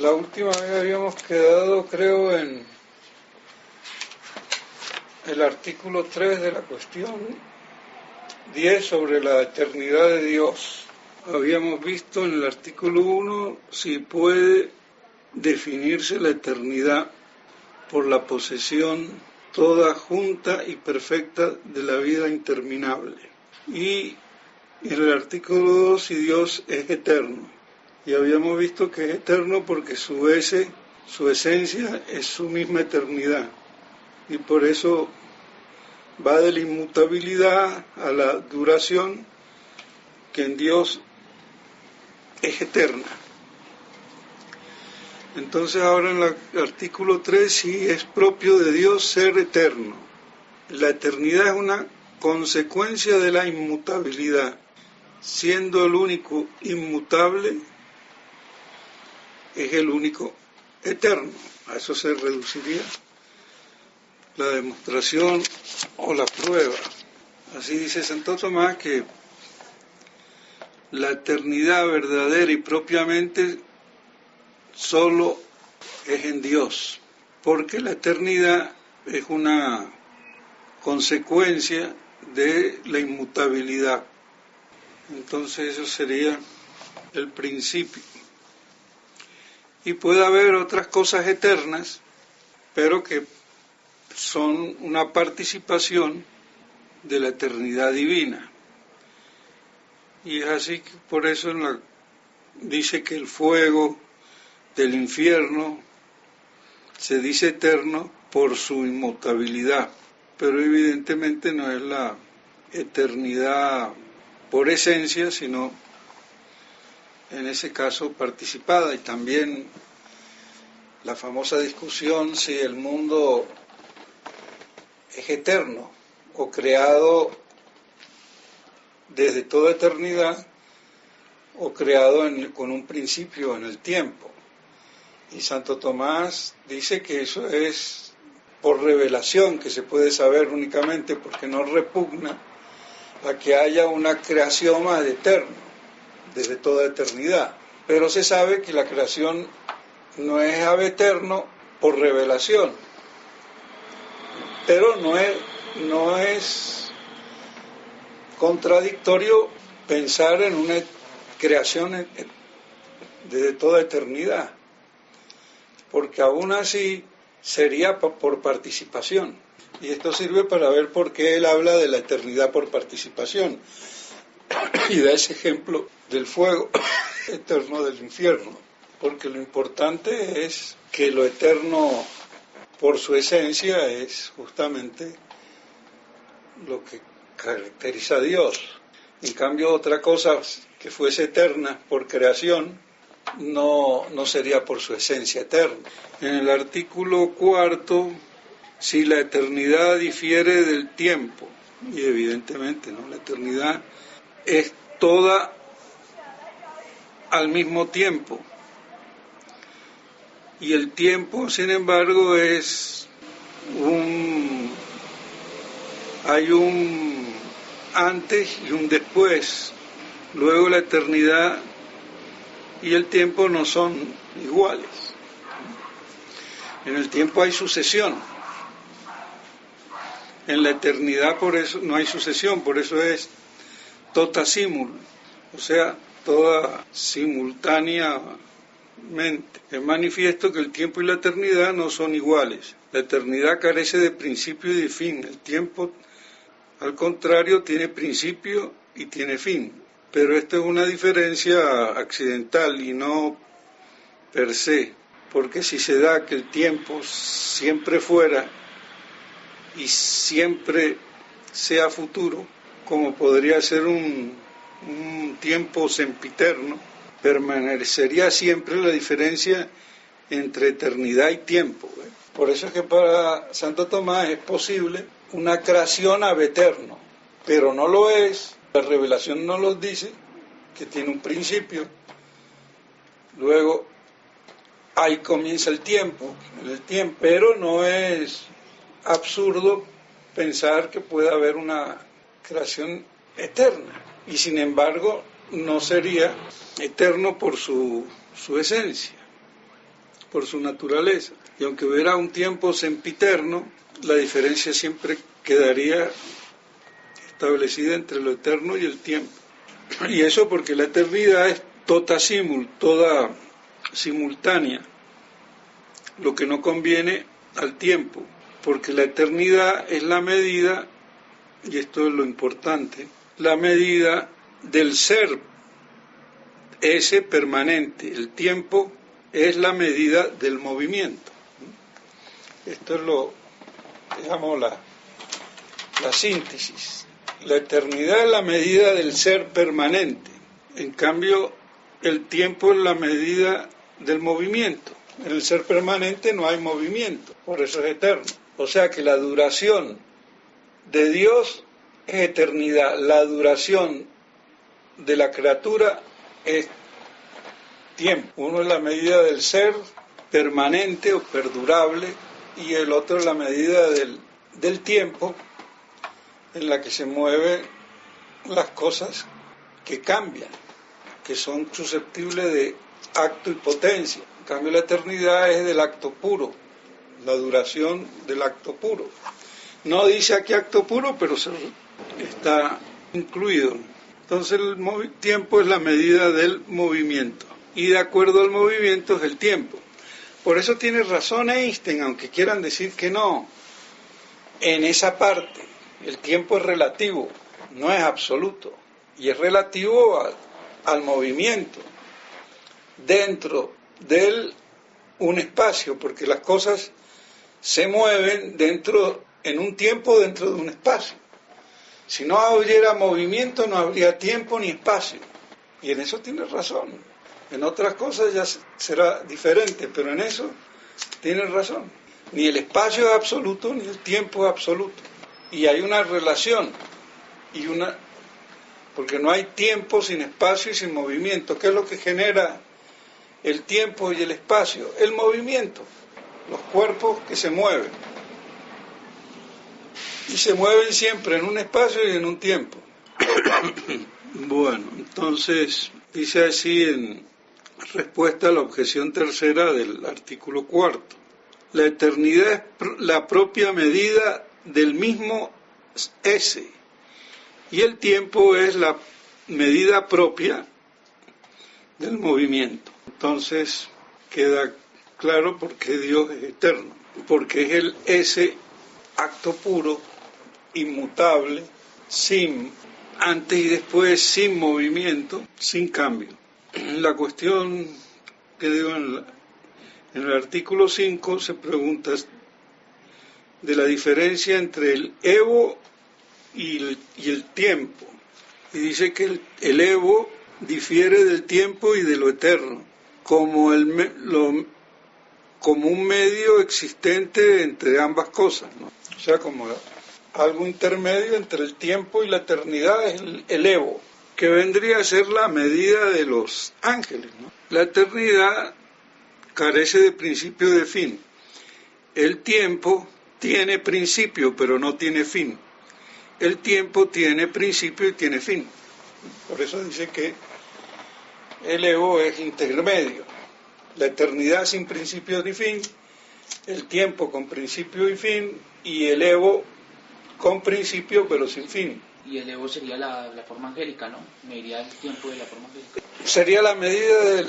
La última vez habíamos quedado, creo, en el artículo 3 de la cuestión 10 sobre la eternidad de Dios. Habíamos visto en el artículo 1 si puede definirse la eternidad por la posesión toda junta y perfecta de la vida interminable. Y en el artículo 2 si Dios es eterno. Y habíamos visto que es eterno porque su esencia es su misma eternidad. Y por eso va de la inmutabilidad a la duración, que en Dios es eterna. Entonces ahora en el artículo 3 sí es propio de Dios ser eterno. La eternidad es una consecuencia de la inmutabilidad. Siendo el único inmutable, es el único eterno. A eso se reduciría la demostración o la prueba. Así dice Santo Tomás que la eternidad verdadera y propiamente solo es en Dios, porque la eternidad es una consecuencia de la inmutabilidad. Entonces eso sería el principio. Y puede haber otras cosas eternas, pero que son una participación de la eternidad divina. Y es así que por eso dice que el fuego del infierno se dice eterno por su inmutabilidad, pero evidentemente no es la eternidad por esencia, sino en ese caso participada. Y también la famosa discusión si el mundo es eterno o creado desde toda eternidad o creado con un principio en el tiempo. Y Santo Tomás dice que eso es por revelación, que se puede saber únicamente porque no repugna a que haya una creación más eterna desde toda eternidad. Pero se sabe que la creación no es ab eterno por revelación, pero no es contradictorio pensar en una creación desde toda eternidad, porque aún así sería por participación. Y esto sirve para ver por qué él habla de la eternidad por participación y da ese ejemplo del fuego eterno del infierno, porque lo importante es que lo eterno por su esencia es justamente lo que caracteriza a Dios. En cambio, otra cosa que fuese eterna por creación no sería por su esencia eterna. En el artículo 4, si la eternidad difiere del tiempo, y evidentemente no, la eternidad es toda al mismo tiempo, y el tiempo, sin embargo, hay un antes y un después. Luego la eternidad y el tiempo no son iguales. En el tiempo hay sucesión. En la eternidad por eso no hay sucesión, por eso es tota simul, o sea, toda simultáneamente. Es manifiesto que el tiempo y la eternidad no son iguales. La eternidad carece de principio y de fin. El tiempo, al contrario, tiene principio y tiene fin. Pero esto es una diferencia accidental y no per se, porque si se da que el tiempo siempre fuera y siempre sea futuro, como podría ser un tiempo sempiterno, permanecería siempre la diferencia entre eternidad y tiempo. Por eso es que para Santo Tomás es posible una creación ab eterno, pero no lo es. La revelación nos lo dice, que tiene un principio, luego ahí comienza el tiempo, pero no es absurdo pensar que puede haber una creación eterna, y sin embargo no sería eterno por su esencia. por su naturaleza. Y aunque hubiera un tiempo sempiterno, la diferencia siempre quedaría establecida entre lo eterno y el tiempo. Y eso porque la eternidad es tota simul, toda simultánea, lo que no conviene al tiempo, porque la eternidad es la medida, y esto es lo importante, la medida del ser, ese permanente. El tiempo es la medida del movimiento. Esto es digamos, la síntesis. La eternidad es la medida del ser permanente. En cambio, el tiempo es la medida del movimiento. En el ser permanente no hay movimiento, por eso es eterno. O sea que la duración de Dios es eternidad. La duración de la criatura es tiempo. Uno es la medida del ser permanente o perdurable y el otro es la medida del tiempo en la que se mueven las cosas que cambian, que son susceptibles de acto y potencia. En cambio, la eternidad es del acto puro, la duración del acto puro. No dice aquí acto puro, pero está incluido. Entonces el tiempo es la medida del movimiento y de acuerdo al movimiento es el tiempo. Por eso tiene razón Einstein, aunque quieran decir que no. En esa parte el tiempo es relativo, no es absoluto, y es relativo al movimiento dentro de un espacio, porque las cosas se mueven en un tiempo dentro de un espacio. Si no hubiera movimiento, no habría tiempo ni espacio. Y en eso tiene razón. En otras cosas ya será diferente, pero en eso tiene razón. Ni el espacio es absoluto, ni el tiempo es absoluto. Y hay una relación, porque no hay tiempo sin espacio y sin movimiento. ¿Qué es lo que genera el tiempo y el espacio? El movimiento, los cuerpos que se mueven. Y se mueven siempre en un espacio y en un tiempo. Bueno, entonces dice así en respuesta a la objeción tercera del artículo cuarto. La eternidad es la propia medida del mismo ese, y el tiempo es la medida propia del movimiento. Entonces queda claro por qué Dios es eterno, porque es el ese acto puro, inmutable, sin antes y después, sin movimiento, sin cambio. La cuestión que digo en el artículo 5 se pregunta de la diferencia entre el evo y el tiempo, y dice que el evo difiere del tiempo y de lo eterno, como un medio existente entre ambas cosas, ¿no? O sea, como algo intermedio entre el tiempo y la eternidad es el evo, que vendría a ser la medida de los ángeles, ¿no? La eternidad carece de principio y de fin. El tiempo tiene principio, pero no tiene fin. El tiempo tiene principio y tiene fin. Por eso dice que el evo es intermedio. La eternidad sin principio ni fin, el tiempo con principio y fin, y el evo con principio pero sin fin. Y el evo sería la forma angélica, ¿no? Mediría el tiempo de la forma angélica. Sería la medida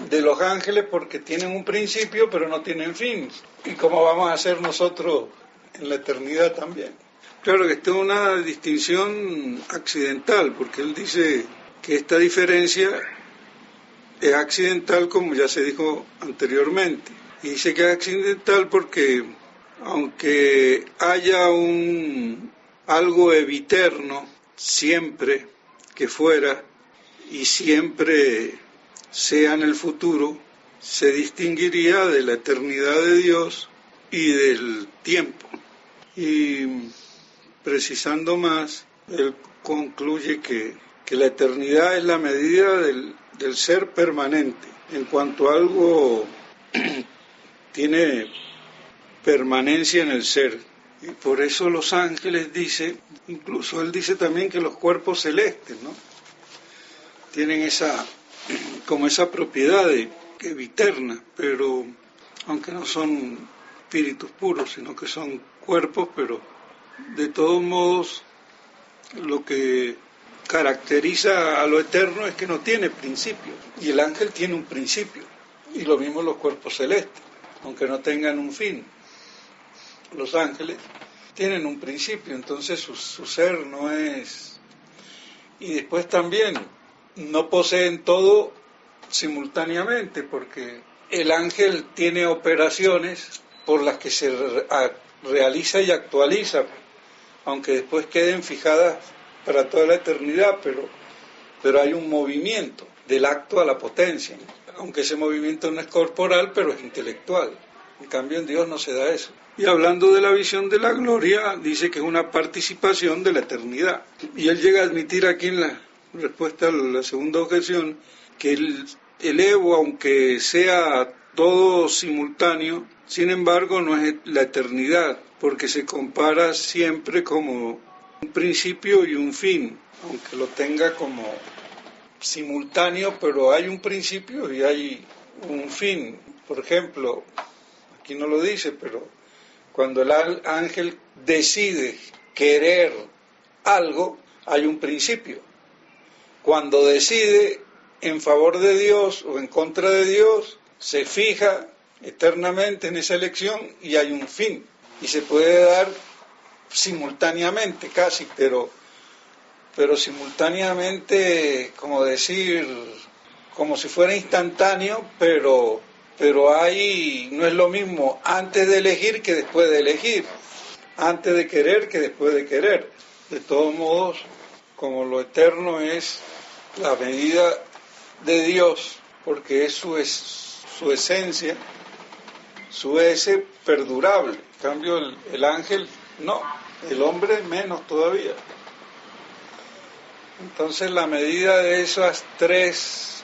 de los ángeles porque tienen un principio pero no tienen fin. ¿Y cómo vamos a hacer nosotros en la eternidad también? Claro que esto es una distinción accidental, porque él dice que esta diferencia es accidental, como ya se dijo anteriormente. Y dice que es accidental porque aunque haya algo eviterno siempre que fuera y siempre sea en el futuro, se distinguiría de la eternidad de Dios y del tiempo. Y precisando más, él concluye que la eternidad es la medida del ser permanente. En cuanto algo tiene permanencia en el ser. Y por eso los ángeles dice, incluso él dice también que los cuerpos celestes, ¿no?, tienen esa propiedad eviterna, pero aunque no son espíritus puros, sino que son cuerpos, pero de todos modos lo que caracteriza a lo eterno es que no tiene principio, y el ángel tiene un principio, y lo mismo los cuerpos celestes, aunque no tengan un fin. Los ángeles tienen un principio, entonces su ser no es... Y después también no poseen todo simultáneamente, porque el ángel tiene operaciones por las que se realiza y actualiza, aunque después queden fijadas para toda la eternidad, pero hay un movimiento del acto a la potencia, aunque ese movimiento no es corporal, pero es intelectual. En cambio en Dios no se da eso. Y hablando de la visión de la gloria, dice que es una participación de la eternidad. Y él llega a admitir aquí en la respuesta a la segunda objeción que el ego, aunque sea todo simultáneo, sin embargo no es la eternidad, porque se compara siempre como un principio y un fin, aunque lo tenga como simultáneo, pero hay un principio y hay un fin. Por ejemplo, aquí no lo dice, pero cuando el ángel decide querer algo, hay un principio. Cuando decide en favor de Dios o en contra de Dios, se fija eternamente en esa elección y hay un fin. Y se puede dar simultáneamente casi, pero simultáneamente, como decir, como si fuera instantáneo, pero hay, no es lo mismo antes de elegir que después de elegir, antes de querer que después de querer. De todos modos, como lo eterno es la medida de Dios, porque es su esencia, su ese perdurable. En cambio el ángel no, el hombre menos todavía. Entonces la medida de esas tres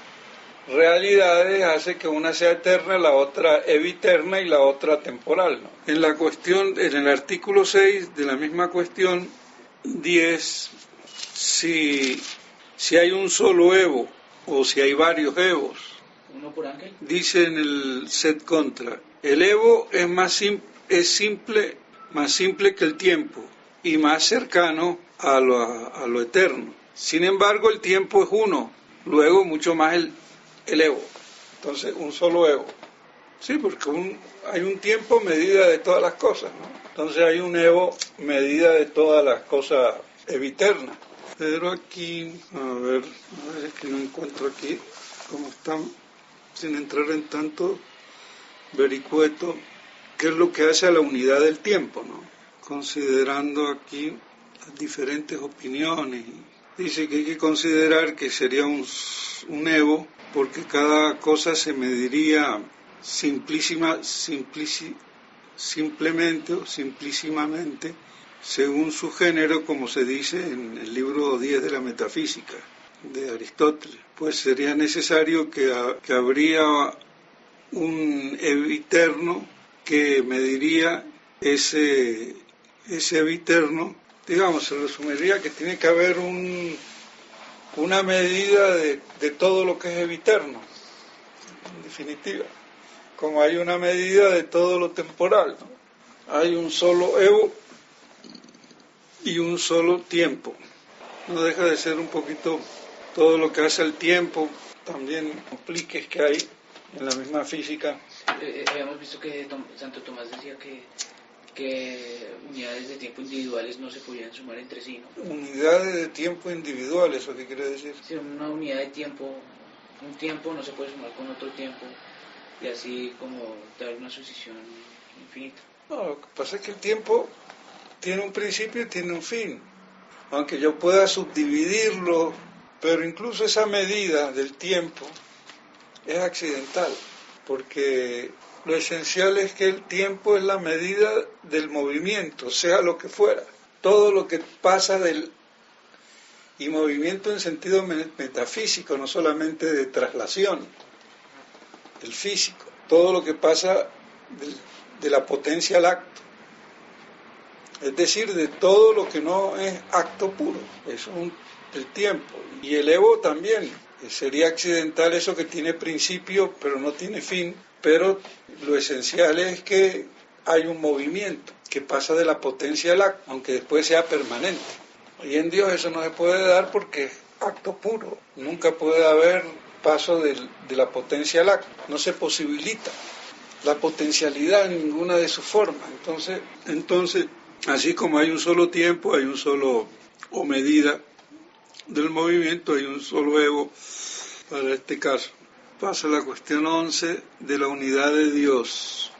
realidades hace que una sea eterna, la otra eviterna y la otra temporal, ¿no? En la cuestión, en el artículo 6 de la misma cuestión 10, si hay un solo Evo o si hay varios Evos, ¿Uno por ángel? Dice en el set contra, el Evo es más simple que el tiempo y más cercano a lo eterno. Sin embargo, el tiempo es uno, luego mucho más el Evo. Entonces, un solo Evo. Sí, porque hay un tiempo medida de todas las cosas, ¿no? Entonces hay un Evo medida de todas las cosas eviternas. Pero aquí, a ver, es que no encuentro aquí cómo están, sin entrar en tanto vericueto, qué es lo que hace a la unidad del tiempo, ¿no? Considerando aquí las diferentes opiniones. Dice que hay que considerar que sería un Evo, porque cada cosa se mediría simplemente o simplísimamente según su género, como se dice en el libro 10 de la Metafísica de Aristóteles. Pues sería necesario que habría un eviterno que mediría ese eviterno. Digamos, se resumiría que tiene que haber una medida de todo lo que es eviterno, en definitiva, como hay una medida de todo lo temporal, ¿no? Hay un solo Evo y un solo tiempo. No deja de ser un poquito todo lo que hace al tiempo, también compliques que hay en la misma física. Habíamos visto que Santo Tomás decía que unidades de tiempo individuales no se podían sumar entre sí, ¿no? Unidades de tiempo individuales, ¿eso qué quiere decir? Sí, una unidad de tiempo, un tiempo no se puede sumar con otro tiempo y así como dar una sucesión infinita. No, lo que pasa es que el tiempo tiene un principio y tiene un fin, aunque yo pueda subdividirlo, pero incluso esa medida del tiempo es accidental, porque lo esencial es que el tiempo es la medida del movimiento, sea lo que fuera. Todo lo que pasa y movimiento en sentido metafísico, no solamente de traslación, el físico, todo lo que pasa de la potencia al acto, es decir, de todo lo que no es acto puro, es el tiempo. Y el Evo también, sería accidental eso que tiene principio pero no tiene fin, pero lo esencial es que hay un movimiento que pasa de la potencia al acto, aunque después sea permanente. Y en Dios eso no se puede dar porque es acto puro. Nunca puede haber paso de la potencia al acto. No se posibilita la potencialidad en ninguna de sus formas. Entonces, así como hay un solo tiempo, hay un solo o medida del movimiento, hay un solo ego para este caso. Pasa la cuestión 11 de la unidad de Dios.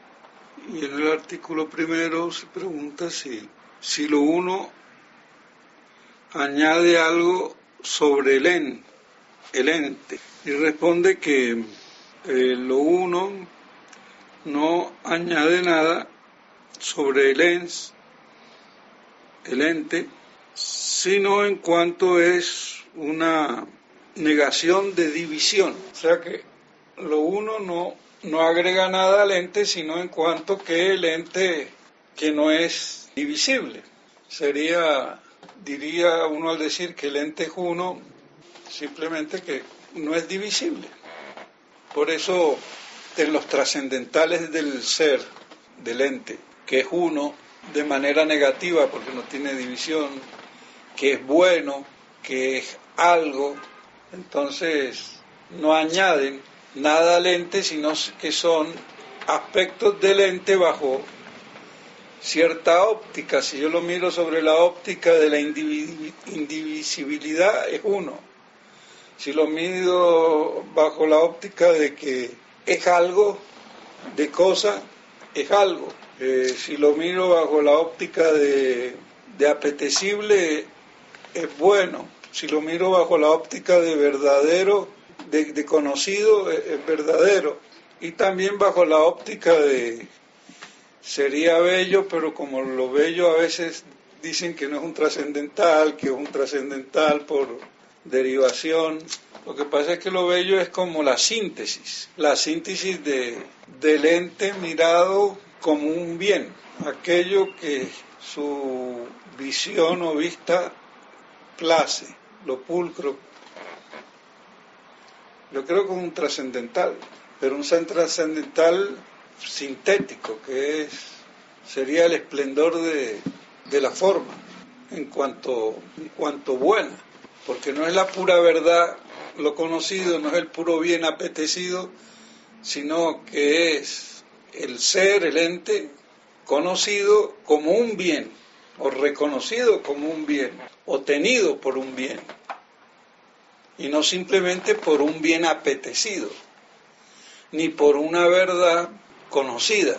Y en el artículo primero se pregunta si lo uno añade algo sobre el ente. Y responde que lo uno no añade nada sobre el ente, sino en cuanto es una negación de división. O sea que lo uno no agrega nada al ente, sino en cuanto que el ente que no es divisible. Diría uno al decir que el ente es uno, simplemente que no es divisible. Por eso, en los trascendentales del ser, del ente, que es uno de manera negativa porque no tiene división, que es bueno, que es algo, entonces no añaden nada al ente, sino que son aspectos del ente bajo cierta óptica. Si yo lo miro sobre la óptica de la indivisibilidad, es uno. Si lo mido bajo la óptica de que es algo, de cosa, es algo. Si lo miro bajo la óptica de apetecible, es bueno. Si lo miro bajo la óptica de verdadero, de conocido, es verdadero. Y también bajo la óptica de sería bello, pero como lo bello a veces dicen que no es un trascendental, que es un trascendental por derivación. Lo que pasa es que lo bello es como la síntesis del ente mirado como un bien, aquello que su visión o vista place, lo pulcro. Yo creo que es un trascendental, pero un trascendental sintético, que sería el esplendor de la forma, en cuanto buena, porque no es la pura verdad lo conocido, no es el puro bien apetecido, sino que es el ser, el ente, conocido como un bien, o reconocido como un bien, o tenido por un bien, y no simplemente por un bien apetecido, ni por una verdad conocida,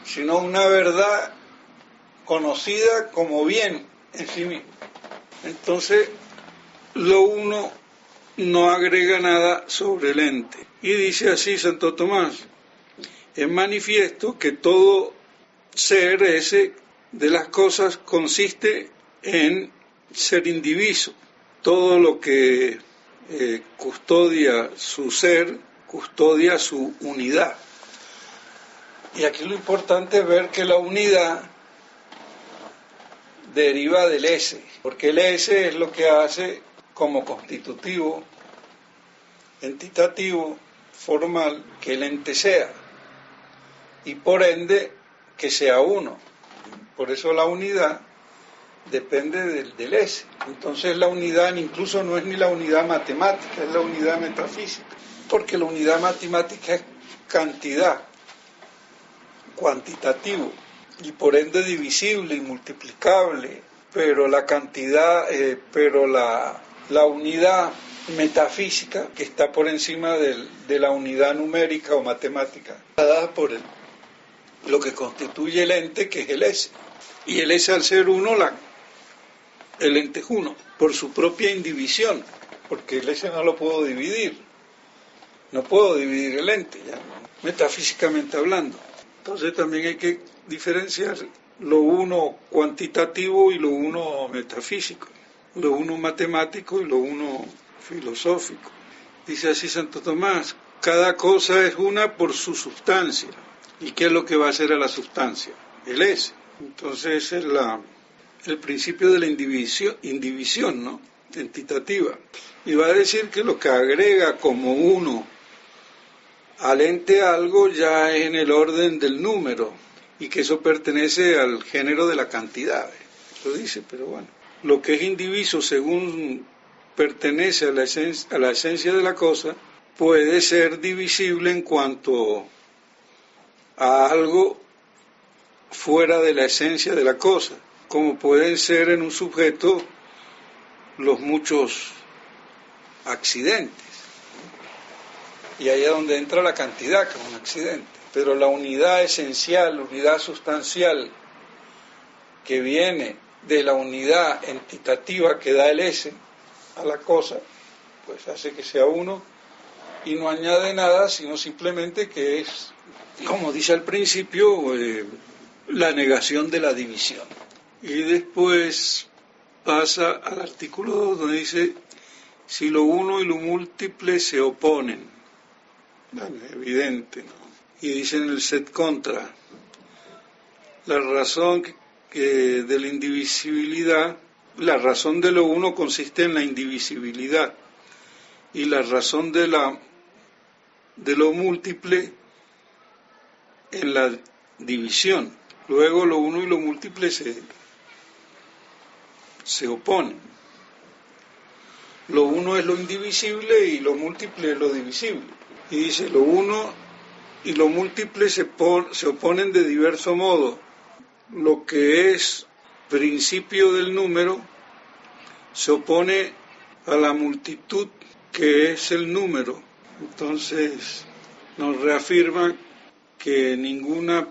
sino una verdad conocida como bien en sí mismo. Entonces, lo uno no agrega nada sobre el ente. Y dice así Santo Tomás: es manifiesto que todo ser ese de las cosas consiste en ser indiviso. Todo lo que custodia su ser, custodia su unidad. Y aquí lo importante es ver que la unidad deriva del ese, porque el ese es lo que hace como constitutivo, entitativo, formal, que el ente sea, y por ende que sea uno. Por eso la unidad depende del ese. Entonces la unidad incluso no es ni la unidad matemática, es la unidad metafísica, porque la unidad matemática es cantidad, cuantitativo, y por ende divisible y multiplicable, pero la cantidad, la unidad metafísica, que está por encima de la unidad numérica o matemática, dada por lo que constituye el ente, que es el ese. Y el ese, al ser uno, el ente es uno, por su propia indivisión, porque el ese no lo puedo dividir. No puedo dividir el ente, ya, metafísicamente hablando. Entonces también hay que diferenciar lo uno cuantitativo y lo uno metafísico, lo uno matemático y lo uno filosófico. Dice así Santo Tomás: cada cosa es una por su sustancia. ¿Y qué es lo que va a hacer a la sustancia? El ese. Entonces es el principio de la indivisión, ¿no? Entitativa. Y va a decir que lo que agrega como uno al ente algo ya es en el orden del número, y que eso pertenece al género de la cantidad. Eso dice, pero bueno. Lo que es indiviso según pertenece a la esencia de la cosa, puede ser divisible en cuanto a algo fuera de la esencia de la cosa, como pueden ser en un sujeto los muchos accidentes. Y ahí es donde entra la cantidad, que es un accidente. Pero la unidad esencial, la unidad sustancial, que viene de la unidad entitativa que da el ese a la cosa, pues hace que sea uno y no añade nada, sino simplemente que es, como dice al principio, la negación de la división. Y después pasa al artículo 2, donde dice, si lo uno y lo múltiple se oponen. Bueno, evidente, ¿no? Y dice en el set contra, la razón de la indivisibilidad, la razón de lo uno consiste en la indivisibilidad, y la razón de lo múltiple en la división. Luego lo uno y lo múltiple se oponen. Lo uno es lo indivisible y lo múltiple es lo divisible. Y dice, lo uno y lo múltiple se oponen de diverso modo. Lo que es principio del número se opone a la multitud que es el número. Entonces nos reafirma que ninguna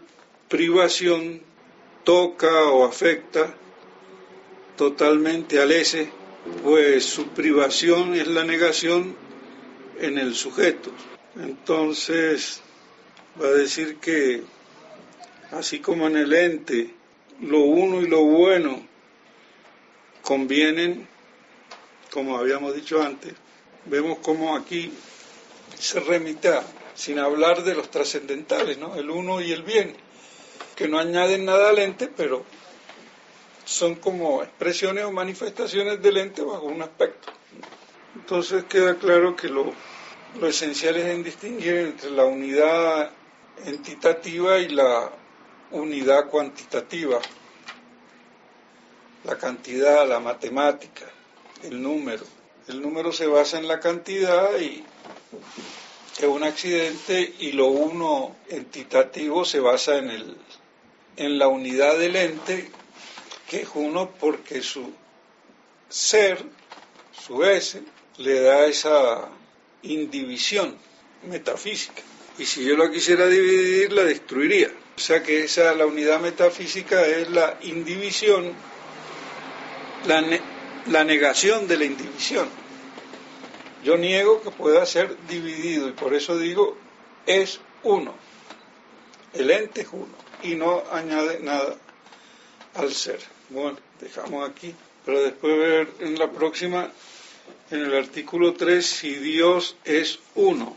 privación toca o afecta totalmente al ese, pues su privación es la negación en el sujeto. Entonces va a decir que así como en el ente lo uno y lo bueno convienen, como habíamos dicho antes, vemos como aquí se remite sin hablar de los trascendentales, ¿no? El uno y el bien, que no añaden nada al ente, pero son como expresiones o manifestaciones del ente bajo un aspecto. Entonces queda claro que lo esencial es en distinguir entre la unidad entitativa y la unidad cuantitativa, la cantidad, la matemática, el número. El número se basa en la cantidad y es un accidente, y lo uno entitativo se basa en la unidad del ente, que es uno porque su ser, su ese, le da esa indivisión metafísica. Y si yo la quisiera dividir, la destruiría. O sea que la unidad metafísica es la indivisión, la negación de la indivisión. Yo niego que pueda ser dividido, y por eso digo, es uno. El ente es uno, y no añade nada al ser. Bueno, dejamos aquí, pero después ver en la próxima, en el artículo 3, si Dios es uno.